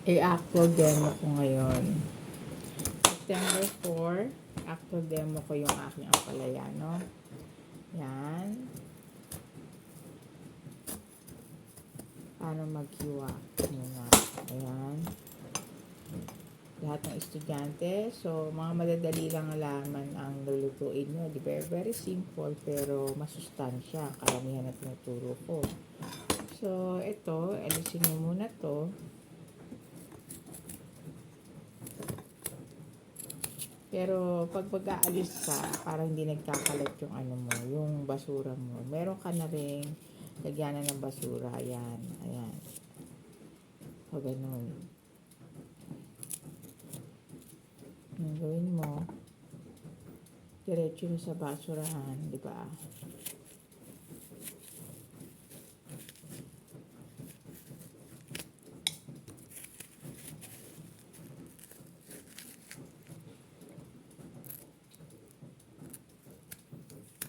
I-actual demo ko ngayon. September 4, actual demo ko yung aking ampalaya, no? Yan. Paano mag-QA muna. Ayan. Lahat ng estudyante. So, mga madadali lang alaman ang lulutuin nyo. Di ba? Very simple, pero masustansya. Karamihan na tinuturo ko. So, ito, alisin nyo muna to. Pero, pag mag-aalis ka, parang hindi nagkakalat yung ano mo, yung basura mo. Meron ka na rin lagyanan ng basura. Ayan. Ayan. O, ganun. Yung gawin mo, diretso mo sa basurahan, di ba?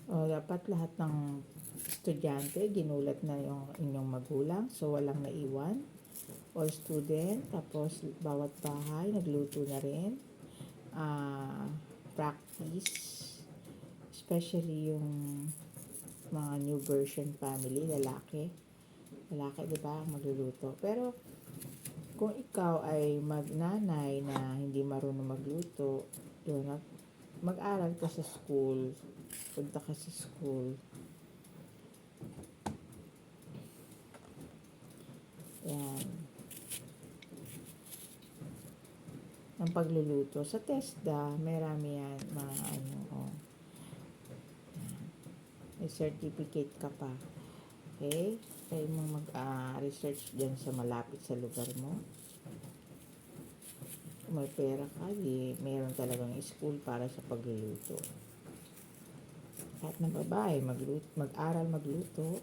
O, dapat lahat ng estudyante, ginulat na yung inyong magulang, so walang naiwan. All student, tapos bawat bahay, nagluto na rin. Practice, especially yung mga new version family, lalaki, di ba, magluluto. Pero kung ikaw ay magnanay na hindi marunong magluto, yun, mag-aral ka sa school, punta ka sa school. Yan. Ang pagluluto. Sa TESDA, marami yan, mga ano, oh. May certificate ka pa. Okay? Kaya mong mag-research dyan sa malapit sa lugar mo. Kung may pera ka, mayroon talagang school para sa pagluluto. Kahit ng babae, mag-aral magluto.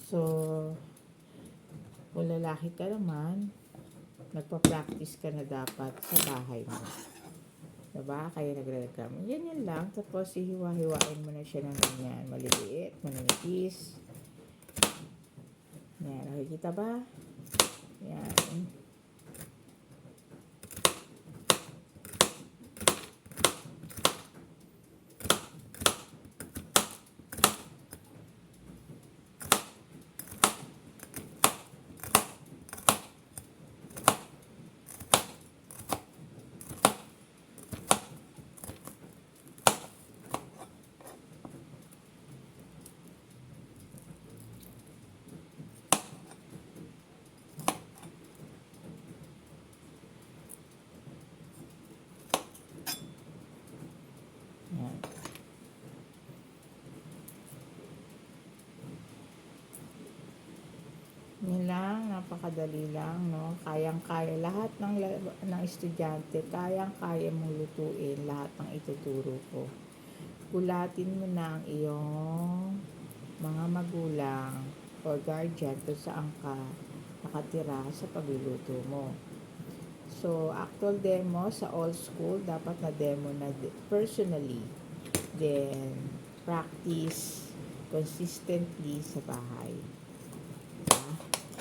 So, kung lalaki ka naman, nagpa-practice ka na dapat sa bahay mo. Diba? Kaya nagre-reklamo. Yan lang. Tapos, ihiwa-hiwain mo na siya ng ganyan. Maliliit, manipis. Yan. Nakikita ba? Yan. Yan. Yan lang, napakadali lang, no? Kayang-kaya lahat ng estudyante, kayang-kaya mong lutuin lahat ng ituturo ko. Gulatin mo na ang iyong mga magulang o guardian kung saan ka nakatira sa pagluluto mo. So, actual demo sa all school, dapat na demo na personally. Then, practice consistently sa bahay.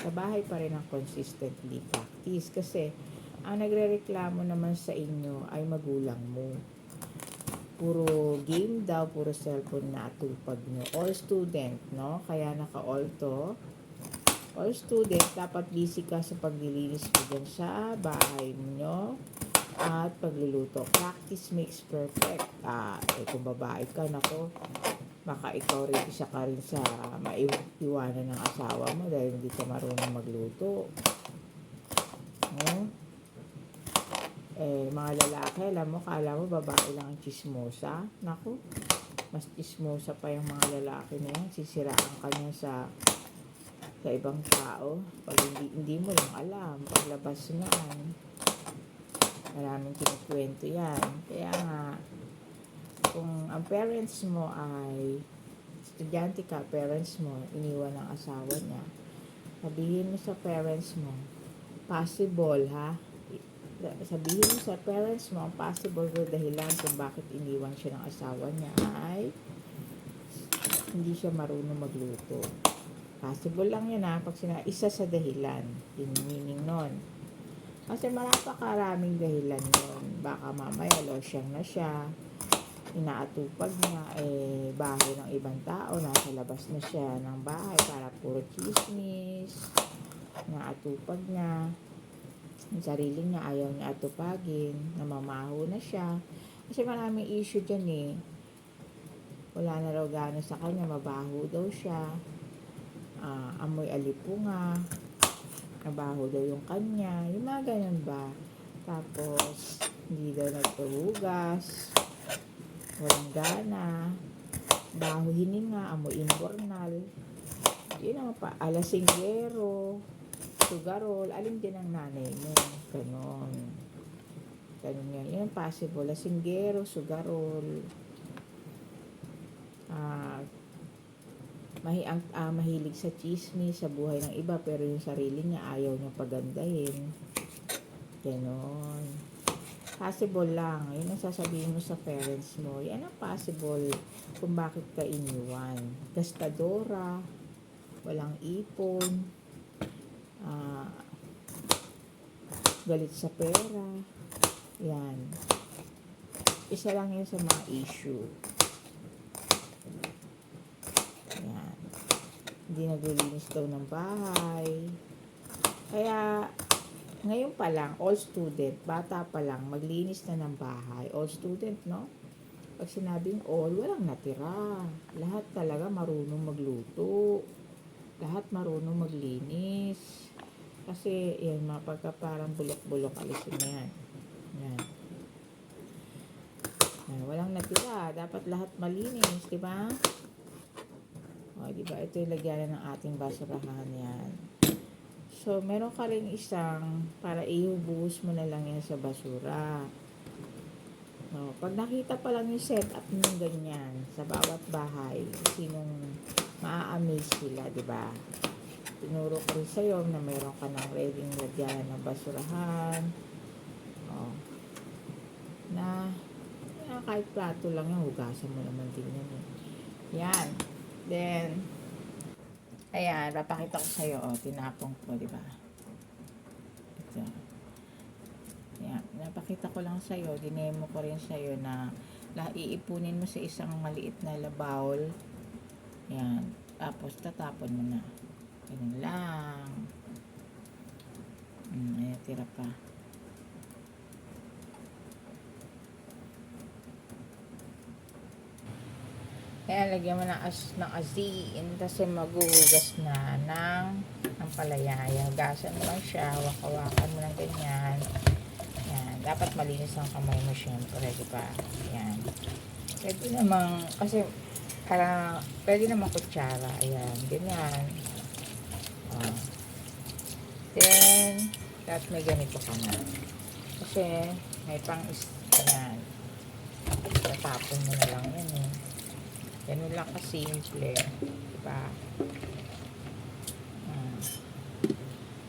Sa bahay pa rin ang consistently practice. Kasi, ang nagre-reklamo naman sa inyo ay magulang mo. Puro game daw, puro cellphone na atupag nyo. All student, no? Kaya naka-all to. All student, dapat busy ka sa paglilinis mo dyan sa bahay mo at pagluluto. Practice makes perfect. Kung babae ka, nako, baka ikaw rin, isa ka rin sa maiwanan ng asawa mo dahil hindi ka marunong magluto. Mga lalaki, alam mo, kala mo babae lang ang chismosa. Naku, mas chismosa pa yung mga lalaki na yan. Sisiraan ka niya sa ibang tao. Pag hindi mo lang alam, paglabas naman, maraming kinikwento yan. Kaya nga, kung ang parents mo ay estudyante ka, parents mo, iniwan ng asawa niya, sabihin mo sa parents mo, possible ha? Sabihin mo sa parents mo, ang possible na dahilan kung bakit iniwan siya ng asawa niya ay hindi siya marunong magluto. Possible lang yun pag isa sa dahilan. Yun yung meaning nun. Kasi marapakaraming dahilan yun. Baka mamaya losyang na siya, inaatupag niya, baho ng ibang tao, nasa labas na siya ng bahay para puro chismis, inaatupag niya, yung sarili niya ayaw niya atupagin, namamaho na siya. Kasi maraming issue dyan wala na raw gana sa kanya, mabaho daw siya, amoy alipunga, mabaho daw yung kanya, yung mga ganun ba. Tapos hindi daw nagpahugas, walang gana, baho hininga, amoy imbornal, yun ang alasinggero, sugarol, alin din ang nanay mo, ganon yan, yun ang possible, lasinggero, sugarol, mahilig sa chismis sa buhay ng iba, pero yung sarili niya ayaw niya pagandahin, ganon. Possible lang, yun ang sasabihin mo sa parents mo, yan ang possible kung bakit ka iniwan. Gastadora, walang ipon, galit sa pera, yan. Isa lang yun sa mga issue. Yan. Hindi naglilinis daw ng bahay. Kaya, ngayon pa lang, all student, bata pa lang, maglinis na ng bahay. All student, no? Pag sinabing all, walang natira. Lahat talaga marunong magluto. Lahat marunong maglinis. Kasi, yan, mapagka parang bulok-bulok, alisin na yan. Yan. Walang natira. Dapat lahat malinis, di ba? O, di ba? Ito yung lagyanan ng ating basurahan yan. So, meron ka rin isang para ihubuhos mo na lang yan sa basura. No, pag nakita pa lang yung setup ng ganyan sa bawat bahay, sinong maa-amaze sila, di ba? Tinuro ko rin sa'yo na meron ka ng ready lagyanan ng basurahan. Oh. Na kahit plato lang yan, hugasan mo naman din yan Yan. Then, ayan, papakita ko sa'yo, tinapong ko, di ba? Ito. Yan, napakita ko lang sa'yo, dinemo ko rin sa'yo na iipunin mo sa isang maliit na bowl. Yan, tapos tatapon mo na. Ganun lang. Ayan, tira pa. Kaya lagyan mo ng asin kasi maghuhugas na ng palayaya. Hugasan mo lang siya, wakawakan mo lang ganyan. Yan, dapat malinis ang kamay mo syempre, di ba? Yan. Pwede namang, kasi pwede namang kutsara. Ayan, ganyan. Oh. Then, tapos may ganito ka na. Kasi may ayan. Tatapon mo na lang yan Ganun lang kasimple. Diba?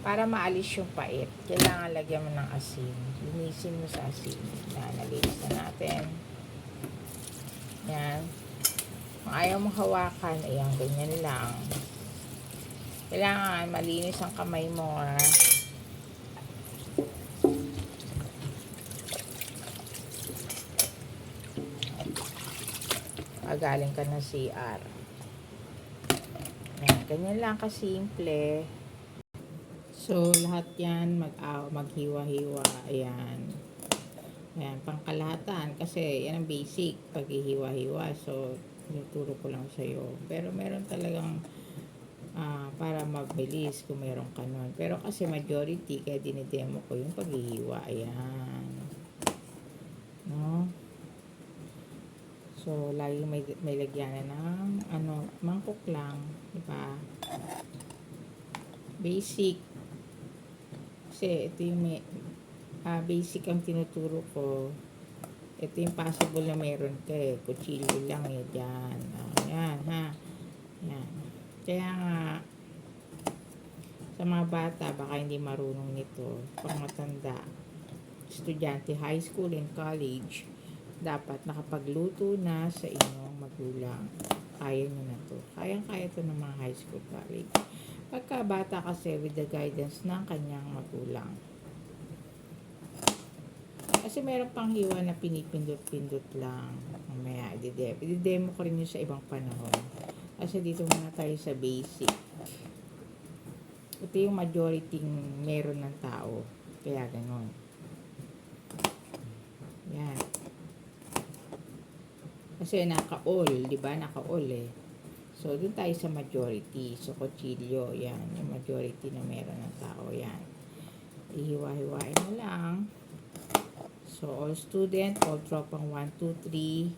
Para maalis yung pait, kailangan lagyan mo ng asin. Linisin mo sa asin. Yan, nalinis na natin. Yan. Kung ayaw mo hawakan, ayan, ganyan lang. Kailangan malinis ang kamay mo, galing ka ng CR. Yan, ganyan lang kasimple. So, lahat yan maghiwa-hiwa. Ayan. Ayan, pangkalahatan. Kasi yan ang basic paghihiwa-hiwa. So, tinuturo ko lang sa'yo. Pero meron talagang para mabilis kung meron ka nun. Pero kasi majority, kaya dinidemo ko yung paghihiwa. Ayan. No? So, lagi may lagyanan ng mangkok lang, di ba? Basic. Kasi ito yung basic ang tinuturo ko. Ito yung possible na meron ka Kutsilyo lang dyan. Ayan, ha. Ayan. Kaya nga, sa mga bata, baka hindi marunong nito. Pang matanda, estudyante, high school and college, dapat nakapagluto na sa inyong magulang. kaya nyo na to. Kayang-kaya to ng mga high school, college. Pagka bata kasi with the guidance ng kanyang magulang. Kasi meron pang hiwa na pinipindot-pindot lang. Mamaya, i-demo ko rin yun sa ibang panahon. Kasi dito muna tayo sa basic. Ito yung majority meron ng tao. Kaya ganon. Yan. Kasi naka-all, di ba? Naka-all eh. So, dun tayo sa majority. So, kutsilyo, yan. Yung majority na meron ng tao, yan. Ihiwa-hiwain mo lang. So, all student, all tropang 1, 2, 3,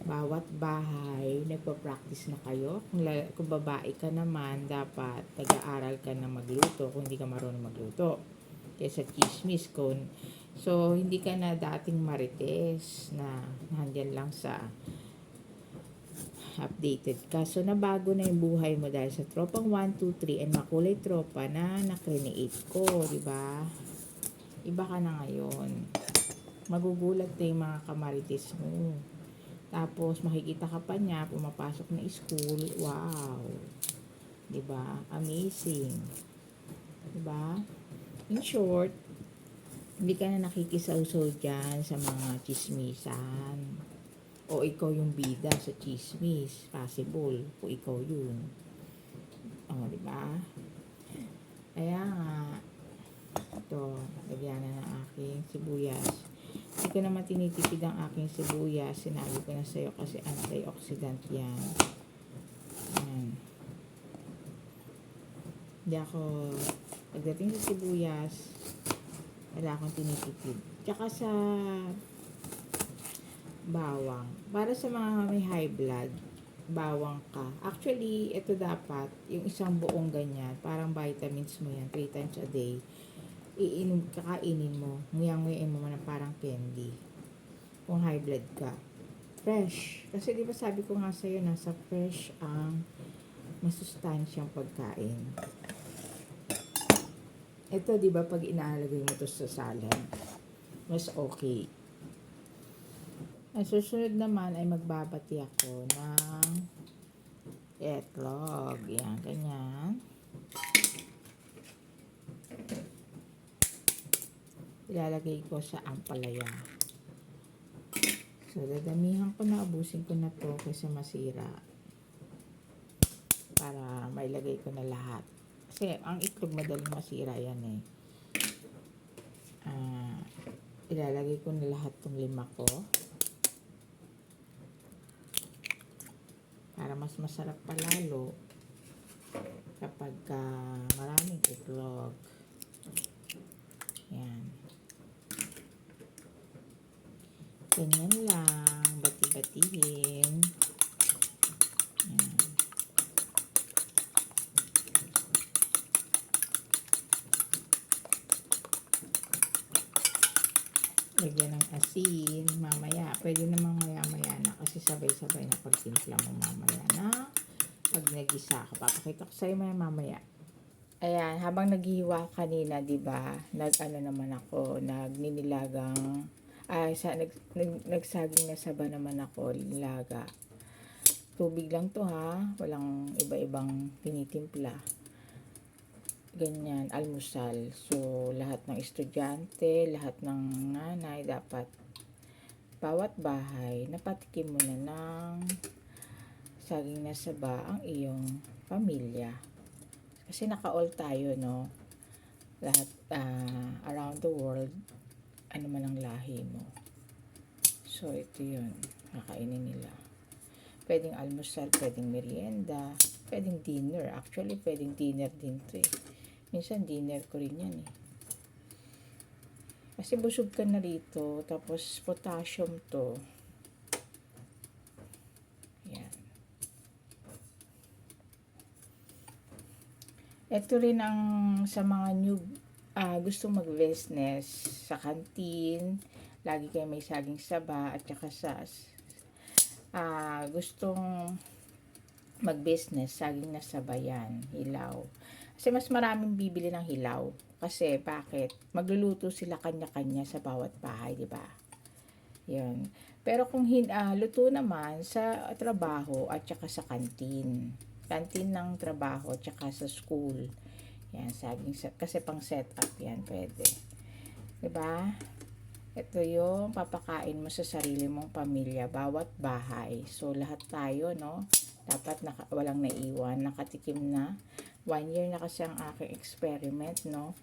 bawat bahay, nagpa-practice na kayo. Kung babae ka naman, dapat nag-aaral ka na magluto kung hindi ka marunong magluto. Kesa chismis kung so, hindi ka na dating marites na nandyan lang sa updated ka. So, nabago na yung buhay mo dahil sa tropang 1, 2, 3 and makulay tropa na na-create ko, di ba? Iba ka na ngayon. Magugulat na yung mga kamarites mo. Tapos, makikita ka pa niya, pumapasok na school. Wow! Diba? Amazing. Diba? In short, hindi ka na nakikisaw-saw dyan sa mga chismisan. O ikaw yung bida sa chismis. Possible. O ikaw yun. O, diba? Kaya nga, ito, lagyan na ng aking sibuyas. Hindi ko naman tinitipid ang aking sibuyas. Sinabi ko na sa'yo kasi antioxidant yan. Ayan. Hindi ako, pagdating sa sibuyas, wala akong tinitipid. Tsaka sa bawang. Para sa mga may high blood, bawang ka. Actually, ito dapat, yung isang buong ganyan, parang vitamins mo yan, 3 times a day. Kakainin mo, nguyang-nguyain mo na parang candy. Kung high blood ka. Fresh. Kasi di ba sabi ko nga sa'yo, nasa fresh ang masustansyang pagkain. Ito, di ba, pag inaalagay mo to sa salad, mas okay. Ang susunod naman ay magbabati ako ng etlog. Yan, ganyan. Ilalagay ko sa ampalaya. So, dadamihan ko na, ubusin ko na to kasi masira. Para mailagay ko na lahat. Kasi, ang itlog madaling masira yan eh. Ilalagay ko na lahat tong 5 ko. Para mas masarap palalo kapag maraming itlog. Yan. Ganyan lang. Bati-batihin. Yan. Lagyan ng asin. Mamaya. Pwede namang maya-maya na kasi sabay-sabay na pagtimpla mo mamaya na. Pag nagisa ka, papakita ko sa'yo mamaya. Ayan, habang naghihiwa kanina, 'di ba? Nagsaging na saba naman ako, nilaga. Tubig lang 'to ha, walang iba-ibang tinitimpla. Ganyan, almusal. So, lahat ng estudyante, lahat ng nanay dapat bawat bahay napatikim mo na ng saging na saba ang iyong pamilya. Kasi naka-all tayo, no? Lahat, around the world, ano man ang lahi mo. So, ito yun. Kakainin nila. Pwedeng almusal, pwedeng merienda, pwedeng dinner. Actually, pwedeng dinner din to eh. Minsan, dinner ko rin yan eh. Kasi busog ka na rito, tapos potassium to. Ito rin ang sa mga new gusto mag-business sa kantin, lagi kayo may saging saba at saka sa gustong mag-business, saging na saba yan, hilaw. Kasi mas maraming bibili ng hilaw. Kasi bakit? Magluluto sila kanya-kanya sa bawat bahay, di ba? Yan. Pero kung luto naman sa trabaho at saka sa kantin. Kantin ng trabaho at saka sa school. Yan, kasi pang setup yan, pwede. 'Di ba? Ito yung papakain mo sa sarili mong pamilya, bawat bahay. So, lahat tayo, no? Dapat walang naiwan, nakatikim na. 1 year na kasi ang aking experiment, no?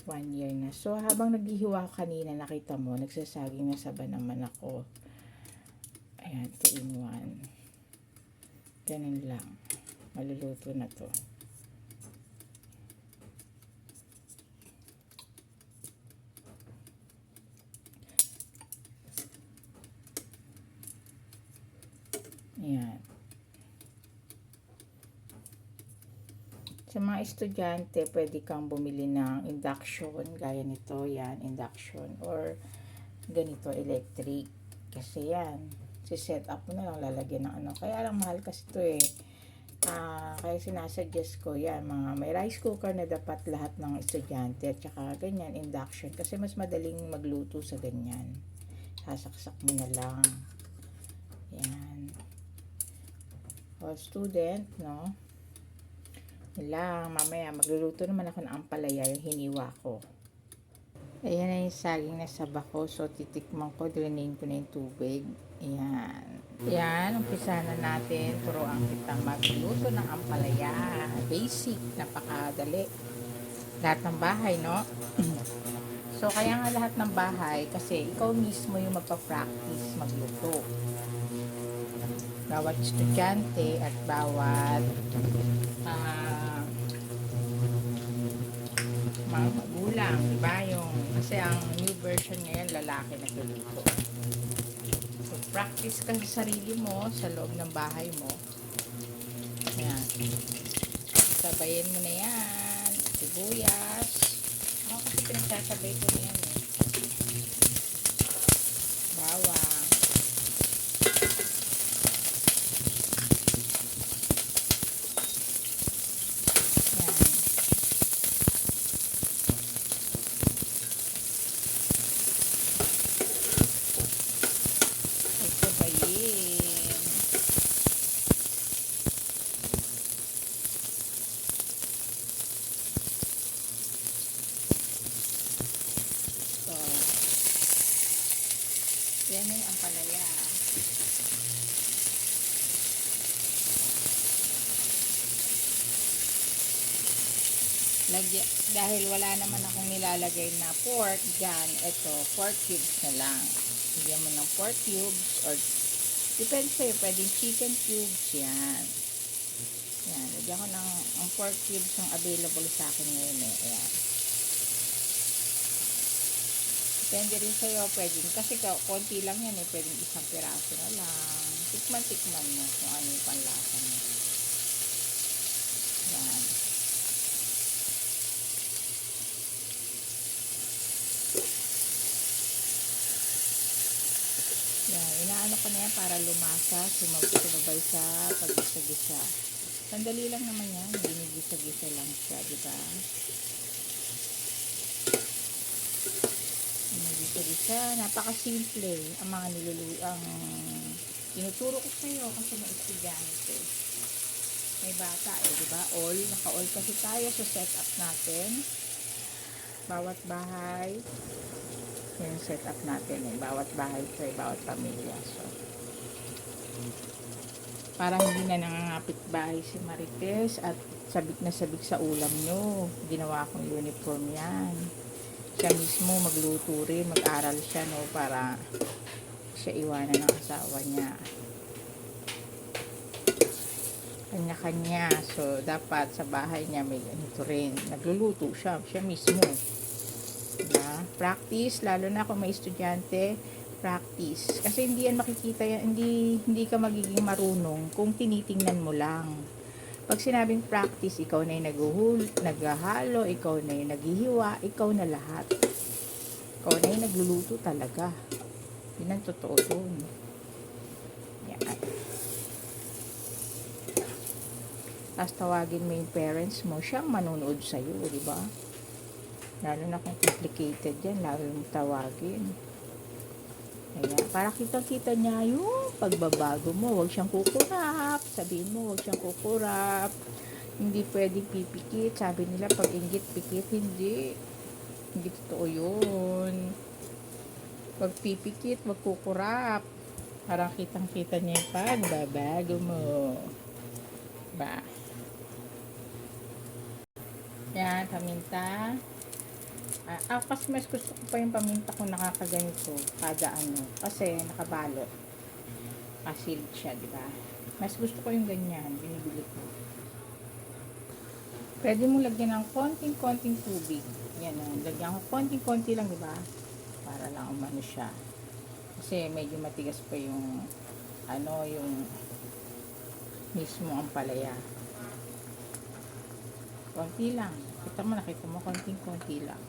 1 year na. So, habang naghihiwa kanina, nakita mo, nagsasaging na saba naman ako. Ayan, 2 in 1. Ganun lang. Maluluto na to. Ayan. Sa mga estudyante, pwede kang bumili ng induction, gaya nito, yan, induction, or ganito, electric. Kasi yan, si-set up mo na lang, lalagyan ng ano. Kaya lang mahal kasi ito eh. Kaya sinasuggest ko yan, mga may rice cooker na dapat lahat ng estudyante, at saka ganyan, induction. Kasi mas madaling magluto sa ganyan. Sasaksak mo na lang. Yan. O, student, no? Lang, mamaya magluluto naman ako ng ampalaya, yung hiniwa ko. Ayan na yung saging na saba ko. So, titikman ko, dilinayin ko na yung tubig. Ayan. Ayan, umpisa na natin. Turuan kita magluto ng ampalaya. Basic, napakadali. Lahat ng bahay, no? So, kaya nga lahat ng bahay, kasi ikaw mismo yung magpa-practice magluto. Bawat estudyante at bawat mga magulang, diba? Kasi ang new version ngayon, lalaki na dito. So, practice ka sa sarili mo, sa loob ng bahay mo. Ayan. Sabayin mo na yan. Sibuyas. Ako kasi pinagsasabay ko na yan eh. Bawang. Yan na yung ampalaya. Dahil wala naman akong nilalagay na pork dyan, ito, pork cubes na lang. Bigyan mo ng pork cubes or depende sa'yo, pwedeng chicken cubes, yan. Yan, lagyan ko ng ang pork cubes ang available sa akin ngayon eh. Ayan. Depende rin sa'yo, pwedeng, kasi konti lang yan eh, pwedeng isang piraso na lang. Tikman mo kung ano yung panlasa mo. Yan. Yan, inaano ko na yan para lumasa, sumabay sa paggisa-gisa. Sandali lang naman yan, ginigisa-gisa lang siya, diba? Gisa-gisa, napaka-simple ang mga ang tinuturo ko sa iyo kasi may estudyante. May bata eh, di ba? Naka-all kasi tayo sa setup natin. Bawat bahay, yung setup natin eh. Bawat bahay ito eh, bawat pamilya. So, parang hindi na nangangapit bahay si Marites at sabik na sabik sa ulam nyo. Ginawa kong uniform yan. Siya mismo magluto rin, mag-aral siya no, para siya iwanan ng asawa niya. Kanya-kanya. So, dapat sa bahay niya may ganito rin. Nagluluto siya mismo. Diba? Practice, lalo na kung may estudyante, practice. Kasi hindi yan makikita yan, hindi ka magiging marunong kung tinitingnan mo lang. Pag sinabing practice, ikaw na yung naghahalo, ikaw na yung naghihiwa, ikaw na lahat. Ikaw na yung nagluluto talaga. Yun ang totoo dun. Yan. Tapos tawagin mo yung parents mo, siyang manonood sa'yo, di ba? Lalo na kung complicated yan, lalo mong tawagin. Ayan, para kitang-kita niya yung pagbabago mo. Huwag siyang kukurap. Sabihin mo, huwag siyang kukurap. Hindi pwedeng pipikit. Sabi nila, pag inggit, pikit. Hindi. Hindi totoo yun. Huwag pipikit, huwag kukurap. Para kitang-kita niya yung pagbabago mo. Ba? Yan, paminta. Kasi mas gusto ko pa yung paminta kung nakakaganito kada ano. Kasi nakabalot. Kasilid siya, di ba? Mas gusto ko yung ganyan. Binibili ko. Pwede mo lagyan ng konting-konting tubig. Yan o. Lagyan ko konting-konti lang, di ba? Para lang umano siya. Kasi medyo matigas pa yung ano, yung mismo ang palaya. Konti lang. Nakita mo, konting-konti lang.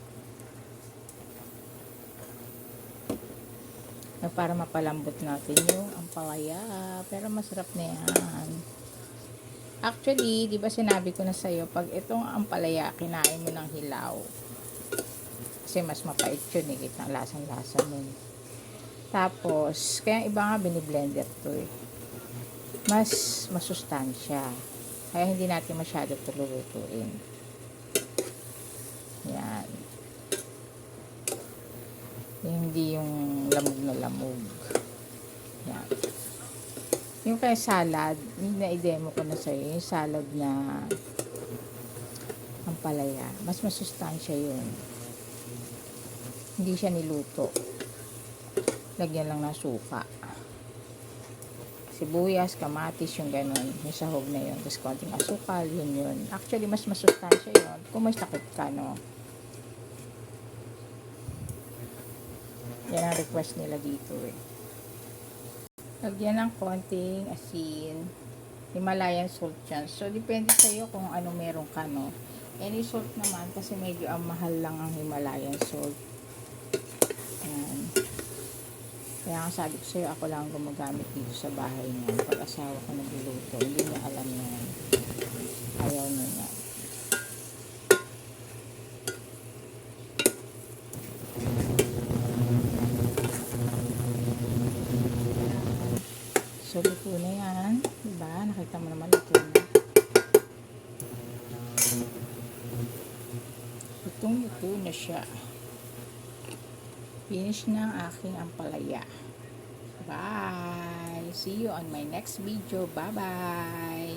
Para mapalambot natin yung ampalaya. Pero masarap na yan. Actually, di ba sinabi ko na sa'yo, pag itong ampalaya, kinain mo ng hilaw. Kasi mas mapait yun eh, kitang lasang-lasa nun. Tapos, kaya iba nga biniblender to eh. Mas masustansya. Kaya hindi natin masyado tululutuin. Yan. Hindi yung lamog na lamog. Yan. Yung kaya salad, na-demo ko na sa'yo, yung salad na ampalaya. Mas masustansya yun. Hindi siya niluto. Lagyan lang ng suka. Sibuyas, kamatis, yung ganun. Yung sahog na yun. Tapos konting asukal, yun. Actually, mas masustansya yun. Kung may sakit ka, no? Yan ang request nila dito eh. Lagyan ng konting asin. Himalayan salt yan. So, depende sa'yo kung ano meron ka, no? Any salt naman, kasi medyo mahal lang ang Himalayan salt. Ayan. Kaya nga sabi ko sa'yo, ako lang gumagamit dito sa bahay niya. Pag asawa ko nagluluto, hindi niya alam yan. Ayaw niya yan. So, luto na yan. Diba? Nakita mo naman luto na. Lutong-luto na siya. Finish na ang aking ampalaya. Bye! See you on my next video. Bye-bye!